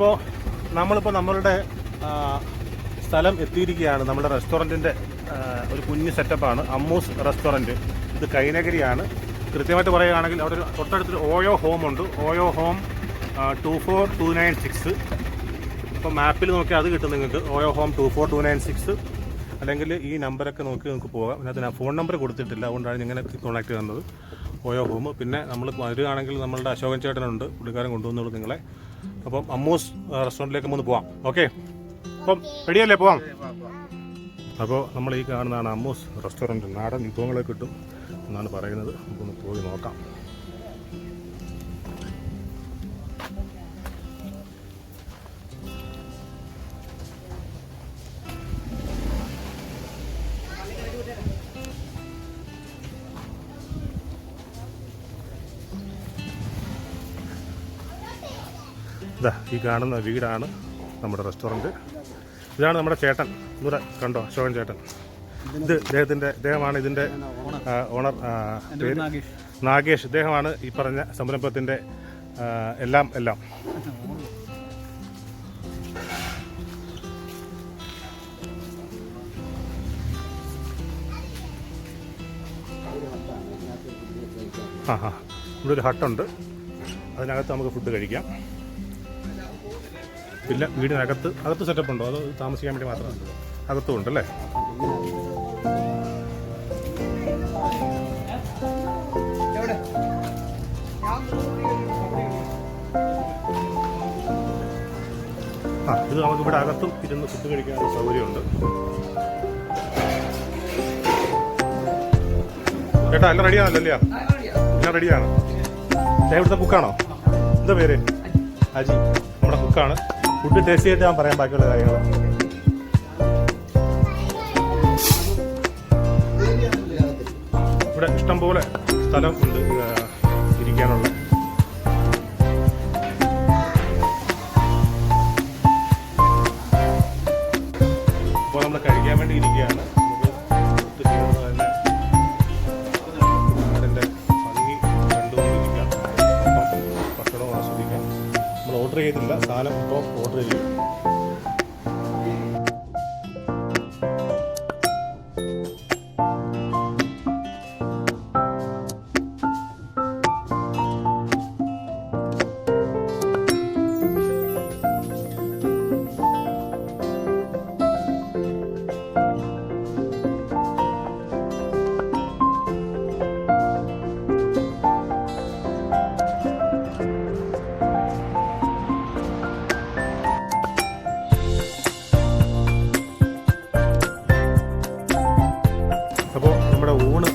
അപ്പോൾ നമ്മളിപ്പോൾ നമ്മളുടെ സ്ഥലം എത്തിയിരിക്കുകയാണ്. നമ്മുടെ റെസ്റ്റോറൻറ്റിൻ്റെ ഒരു കുഞ്ഞ് സെറ്റപ്പാണ് അമ്മൂസ് റെസ്റ്റോറൻറ്റ്. ഇത് കൈനഗരിയാണ്. കൃത്യമായിട്ട് പറയുകയാണെങ്കിൽ അവിടെ ഒരു തൊട്ടടുത്തൊരു ഓയോ ഹോം ഉണ്ട്. ഓയോ ഹോം 24296. അപ്പോൾ മാപ്പിൽ നോക്കി അത് കിട്ടും നിങ്ങൾക്ക്. ഓയോ ഹോം 24296. അല്ലെങ്കിൽ ഈ നമ്പറൊക്കെ നോക്കി നിങ്ങൾക്ക് പോകാം. അതിനകത്ത് ഞാൻ ഫോൺ നമ്പർ കൊടുത്തിട്ടില്ല, അതുകൊണ്ടാണ് ഇങ്ങനെ കോൺടാക്ട് ചെയ്യുന്നത്. ഓയോ ഹോം. പിന്നെ നമ്മൾ വരികയാണെങ്കിൽ നമ്മളുടെ അശോകൻ ചേട്ടനുണ്ട്, പുള്ളിക്കാരൻ കൊണ്ടുവന്നുള്ളൂ നിങ്ങളെ. അപ്പം അമ്മൂസ് റെസ്റ്റോറൻറ്റിലേക്ക് ഒന്ന് പോവാം. ഓക്കെ, അപ്പം റെഡിയല്ലേ? പോവാം. അപ്പോൾ നമ്മൾ ഈ കാണുന്നതാണ് അമ്മൂസ് റെസ്റ്റോറൻറ്റ്. നാടൻ വിഭവങ്ങളെ കിട്ടും എന്നാണ് പറയുന്നത്. നമുക്കൊന്ന് പോയി നോക്കാം. ഇതാ ഈ കാണുന്ന വീടാണ് നമ്മുടെ റെസ്റ്റോറൻറ്റ്. ഇതാണ് നമ്മുടെ ചേട്ടൻ. ഇവിടെ കണ്ടോ, അശോകൻ ചേട്ടൻ. ഇത് ഇദ്ദേഹമാണ് ഇതിൻ്റെ ഓണർ. പേര് നാഗേഷ്. ഇദ്ദേഹമാണ് ഈ പറഞ്ഞ സംരംഭത്തിൻ്റെ എല്ലാം. ഇവിടെ ഒരു ഹട്ടുണ്ട്, അതിനകത്ത് നമുക്ക് ഫുഡ് കഴിക്കാം. പിന്നെ വീടിനകത്ത് സെറ്റപ്പ് ഉണ്ടോ? അത് താമസിക്കാൻ വേണ്ടി മാത്രമാണ്? അകത്തും ഉണ്ടല്ലേ? ഇത് നമുക്ക് ഇവിടെ അകത്തും ഇരുന്ന് ഫുഡ് കഴിക്കാനുള്ള സൗകര്യമുണ്ട്. ചേട്ടാ എല്ലാം റെഡിയാണല്ലോ? ഞാൻ റെഡിയാണ്. ഇവിടുത്തെ കുക്കാണോ? എന്താ പേര്? അജി. നമ്മുടെ കുക്കാണ്. ഫുഡ് ടേസ്റ്റ് ചെയ്തിട്ട് ഞാൻ പറയാൻ ബാക്കിയുള്ള കാര്യങ്ങൾ. ഇവിടെ ഇഷ്ടംപോലെ സ്ഥലം ഉണ്ട് ഇരിക്കാനുള്ള. അപ്പോൾ നമ്മൾ കഴിക്കാൻ വേണ്ടി ഇരിക്കുകയാണ്. അതിൻ്റെ ഭംഗി കണ്ടുകൊണ്ടിരിക്കാം. അപ്പം ഭക്ഷണം ആസ്വദിക്കാം. നമ്മൾ ഓർഡർ ചെയ്തില്ല, സാധനം ഇപ്പോൾ ഓർഡർ ചെയ്യും. അപ്പോൾ നമ്മുടെ ഊണ്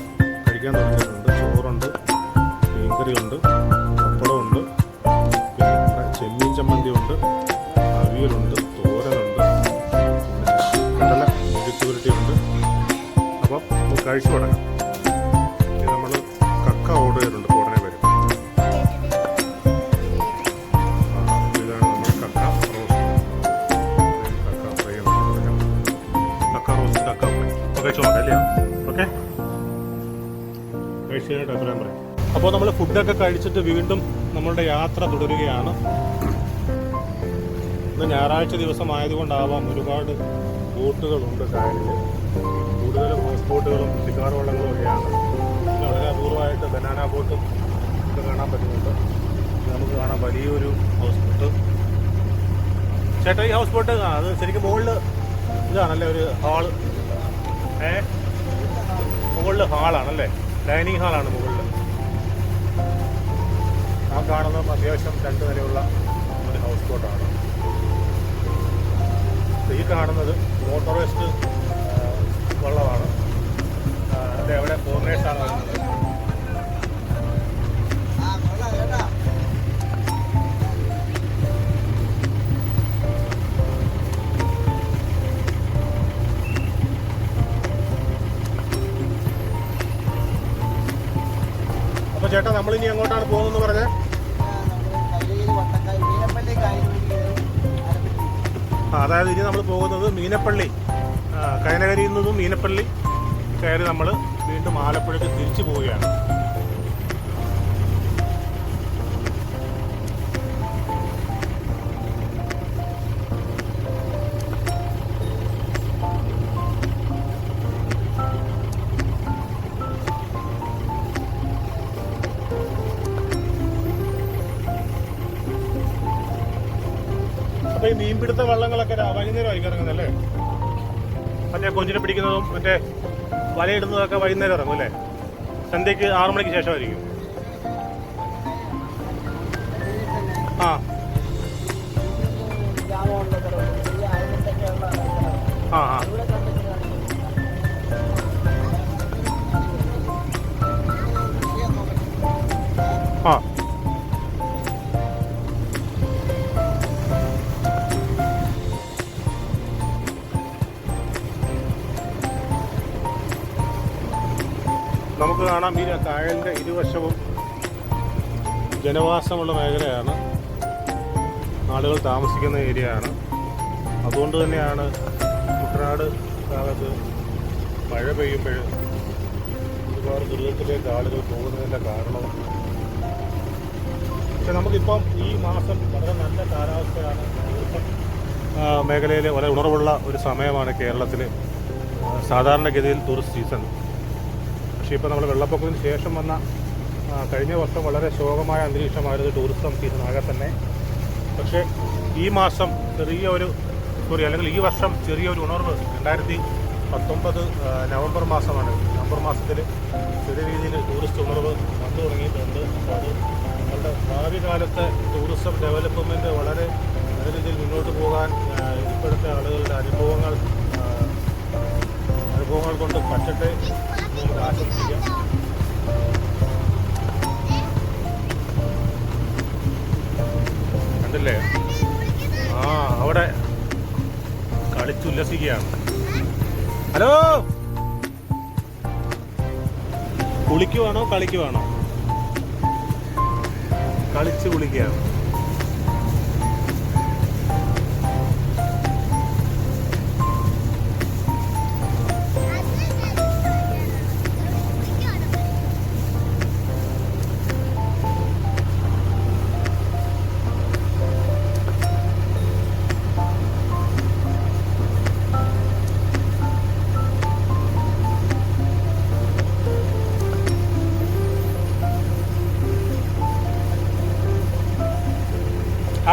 കഴിക്കാൻ തുടങ്ങിയിട്ടുണ്ട്. ചോറുണ്ട്, മീൻകറിയുണ്ട്, പപ്പടമുണ്ട്, പിന്നെ ചെമ്മീൻ ചമ്മന്തി ഉണ്ട്, അവിയലുണ്ട്, തോരനുണ്ട്, കടല മെഴുക്കുപുരട്ടിയുണ്ട്. അപ്പം നമുക്ക് കഴിച്ചു തുടങ്ങാം. ഇനി നമ്മൾ കക്ക ഓർഡർ ചെയ്തിട്ടുണ്ട്. ഉടനെ വരും. ഇതാണ് നമ്മുടെ കക്ക റോസ്റ്റ്. കക്ക ഫ്രൈ ആണ്. കക്ക റോസ്റ്റ്, കക്ക ഫ്രൈ. അപ്പോൾ കഴിച്ചു നോക്കാം അല്ലേ? ഓക്കെ, കഴിച്ചിട്ട് അഭിപ്രായം പറയാം. അപ്പോൾ നമ്മൾ ഫുഡൊക്കെ കഴിച്ചിട്ട് വീണ്ടും നമ്മളുടെ യാത്ര തുടരുകയാണ്. ഇന്ന് ഞായറാഴ്ച ദിവസമായതുകൊണ്ടാവാം ഒരുപാട് ബോട്ടുകളുണ്ട് കായലിൽ. കൂടുതലും ഹൗസ് ബോട്ടുകളും സിക്കാർ വള്ളങ്ങളും ഒക്കെയാണ്. പിന്നെ വളരെ അപൂർവമായിട്ട് ബനാന ബോട്ടും ഒക്കെ കാണാൻ പറ്റുന്നുണ്ട്. നമുക്ക് കാണാം വലിയൊരു ഹൗസ് ബോട്ട്. ചേട്ടാ ഈ ഹൗസ് ബോട്ട് അത് ശരിക്കും മുകളിൽ ഇതാണല്ലേ ഒരു ഹാള്? മുകളിൽ ഹാളാണല്ലേ? ഡൈനിങ് ഹാളാണ് മുകളിൽ. ആ കാണുന്നത് അത്യാവശ്യം 2 നിലയുള്ള ഒരു ഹൗസ് ബോട്ടാണ്. ഈ കാണുന്നത് മോട്ടോറൈസ്ഡ് വള്ളമാണ്. അവിടെ ഫോറിനേഴ്സാണ് വരുന്നത്. അപ്പോൾ ചേട്ടാ നമ്മളിനി എങ്ങോട്ടാണ് പോകുന്നതെന്ന് പറഞ്ഞാൽ? അതായത് ഇനി നമ്മൾ പോകുന്നത് മീനപ്പള്ളി, കൈനകരിയിൽ നിന്നും മീനപ്പള്ളി കയറി നമ്മൾ വീണ്ടും ആലപ്പുഴയ്ക്ക് തിരിച്ചു പോവുകയാണ്. മീൻപിടുത്ത വള്ളങ്ങളൊക്കെ വൈകുന്നേരമായിരിക്കും ഇറങ്ങുന്നല്ലേ? മറ്റേ കൊഞ്ചിനെ പിടിക്കുന്നതും മറ്റേ വലയിടുന്നതൊക്കെ വൈകുന്നേരം ഇറങ്ങും അല്ലേ? സന്ധ്യക്ക് 6 മണിക്ക് ശേഷമായിരിക്കും. ആ ആ ആ ആ നമുക്ക് കാണാം ഈ കായലിൻ്റെ ഇരുവശവും ജനവാസമുള്ള മേഖലയാണ്, ആളുകൾ താമസിക്കുന്ന ഏരിയയാണ്. അതുകൊണ്ട് തന്നെയാണ് കുട്ടനാട് ഭാഗത്ത് മഴ പെയ്യുമ്പോൾ ഒരുപാട് ദുരിതത്തിലേക്ക് ആളുകൾ പോകുന്നതിൻ്റെ കാരണവും. പക്ഷെ നമുക്കിപ്പം ഈ മാസം വളരെ നല്ല കാലാവസ്ഥയാണ്. മേഖലയിൽ വളരെ ഉണർവുള്ള ഒരു സമയമാണ് കേരളത്തിൽ സാധാരണഗതിയിൽ ടൂറിസ്റ്റ് സീസൺ. പക്ഷേ ഇപ്പോൾ നമ്മൾ വെള്ളപ്പൊക്കത്തിന് ശേഷം വന്ന കഴിഞ്ഞ വർഷം വളരെ ശോകമായ അന്തരീക്ഷമായിരുന്നു ടൂറിസം സീസൺ ആകെ തന്നെ. പക്ഷേ ഈ മാസം അല്ലെങ്കിൽ ഈ വർഷം ചെറിയൊരു ഉണർവ് 2019 നവംബർ മാസമാണ്. നവംബർ മാസത്തിൽ ചെറിയ രീതിയിൽ ടൂറിസ്റ്റ് ഉണർവ് വന്നു തുടങ്ങിയിട്ടുണ്ട്. അപ്പോൾ അത് നമ്മുടെ ഭാവി കാലത്തെ ടൂറിസം ഡെവലപ്മെൻറ്റ് വളരെ നല്ല രീതിയിൽ മുന്നോട്ട് പോകാൻ ഇപ്പോഴത്തെ ആളുകളുടെ അനുഭവങ്ങൾ കൊണ്ട് പറ്റട്ടെ നമുക്ക് ആശംസിക്കാം. കണ്ടില്ലേ? അവിടെ കളിച്ചുല്ലസിക്കുകയാണ്. ഹലോ, കുളിക്കുവാണോ കളിക്കുവാണോ? കളിച്ച് കുളിക്കുകയാണ്.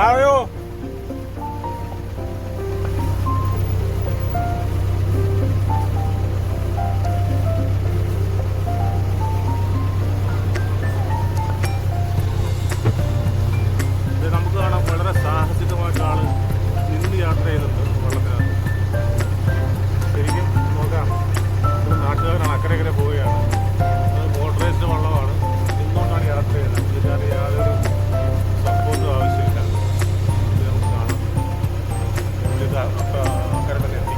ആയോ ഇത് നമുക്ക് കാണാം. വളരെ സാഹസികമായിട്ട് ആള് നിന്ന് യാത്ര ചെയ്യുന്നുണ്ട് വെള്ളത്തിനകത്ത്. ശരിക്കും നോക്കാം, ഒരു നാട്ടുകാരാണ് അക്കരെ പോവുകയാണ്. അത് മോട്ടറൈസ്ഡ് വള്ളമാണ്, നിന്നുകൊണ്ടാണ് യാത്ര ചെയ്യുന്നത്. ഇതിനകത്ത് യാതൊരു സപ്പോർട്ടും ആവശ്യമില്ല. അക്കരെ തന്നെ എത്തി.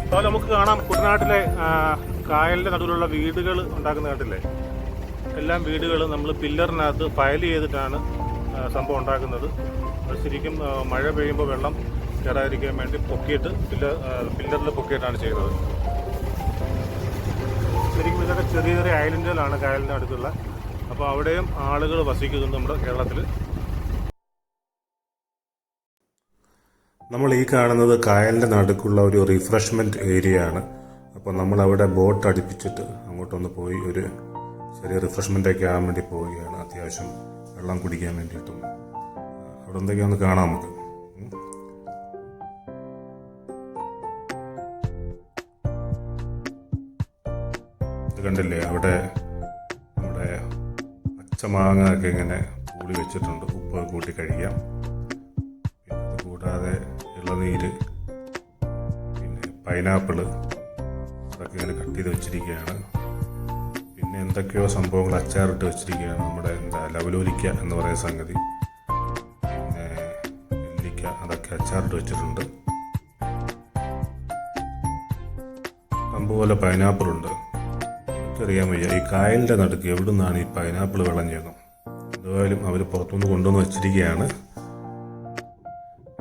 അപ്പോൾ നമുക്ക് കാണാം കുട്ടനാട്ടിലെ കായലിൻ്റെ നടുവിലുള്ള വീടുകൾ ഉണ്ടാക്കുന്ന നാട്ടിലെ എല്ലാം വീടുകൾ നമ്മൾ പില്ലറിനകത്ത് ഫയൽ ചെയ്തിട്ടാണ് സംഭവം ഉണ്ടാക്കുന്നത്. ശരിക്കും മഴ പെയ്യുമ്പോൾ വെള്ളം കയറാതിരിക്കാൻ വേണ്ടി പൊക്കിയിട്ട് പില്ലറിൽ പൊക്കിയിട്ടാണ് ചെയ്യുന്നത്. ശരിക്കും ഇതൊക്കെ ചെറിയ ചെറിയ ഐലൻഡുകളാണ് കായലിൻ്റെ അടുത്തുള്ള. അപ്പോൾ അവിടെയും ആളുകൾ വസിക്കുന്നുണ്ട് നമ്മുടെ കേരളത്തിൽ. നമ്മൾ ഈ കാണുന്നത് കായലിൻ്റെ നടുക്കുള്ള ഒരു റിഫ്രഷ്മെൻറ്റ് ഏരിയ ആണ്. അപ്പോൾ നമ്മളവിടെ ബോട്ട് അടുപ്പിച്ചിട്ട് അങ്ങോട്ടൊന്ന് പോയി ഒരു ചെറിയ റിഫ്രഷ്മെൻറ്റൊക്കെ ആകാൻ വേണ്ടി പോവുകയാണ്. അത്യാവശ്യം വെള്ളം കുടിക്കാൻ വേണ്ടിയിട്ടും അവിടെ എന്തൊക്കെയൊന്ന് കാണാം നമുക്ക്. കണ്ടില്ലേ, അവിടെ നമ്മുടെ പച്ചമാങ്ങ ഒക്കെ ഇങ്ങനെ പൂളി വെച്ചിട്ടുണ്ട്, ഉപ്പ് കൂട്ടി കഴിക്കാം. പിന്നെ അത് കൂടാതെ ഇളനീര്, പിന്നെ പൈനാപ്പിള് അതൊക്കെ ഇങ്ങനെ കട്ട് ചെയ്ത് വെച്ചിരിക്കുകയാണ്. പിന്നെ എന്തൊക്കെയോ സംഭവങ്ങൾ അച്ചാറിട്ട് വെച്ചിരിക്കുകയാണ്. നമ്മുടെ ലവലോലിക്ക എന്ന് പറയുന്ന സംഗതി, പിന്നെ നെല്ലിക്ക, അതൊക്കെ അച്ചാറിട്ട് വെച്ചിട്ടുണ്ട്. സംഭവം പൈനാപ്പിളുണ്ട്. അറിയാൻ വയ്യ ഈ കായലിൻ്റെ നടുക്ക് എവിടെ നിന്നാണ് ഈ പൈനാപ്പിൾ വിളഞ്ഞത്. എന്തായാലും അവർ പുറത്തുനിന്ന് കൊണ്ടുവന്ന് വെച്ചിരിക്കുകയാണ്.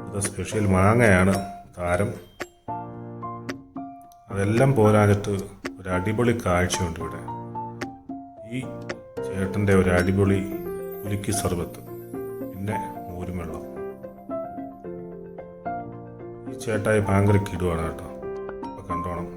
ഇത് സ്പെഷ്യൽ മാങ്ങയാണ് താരം. അതെല്ലാം പോരാഞ്ഞിട്ട് ഒരു അടിപൊളി കാഴ്ചയുണ്ട് ഇവിടെ. ഈ ചേട്ടൻ്റെ ഒരു അടിപൊളി കുലുക്കി സർബത്ത്, പിന്നെ മോരും വെള്ളം. ഈ ചേട്ടായി ഭയങ്കര കിടുവാണ് കേട്ടോ. അപ്പോൾ കണ്ടോണം.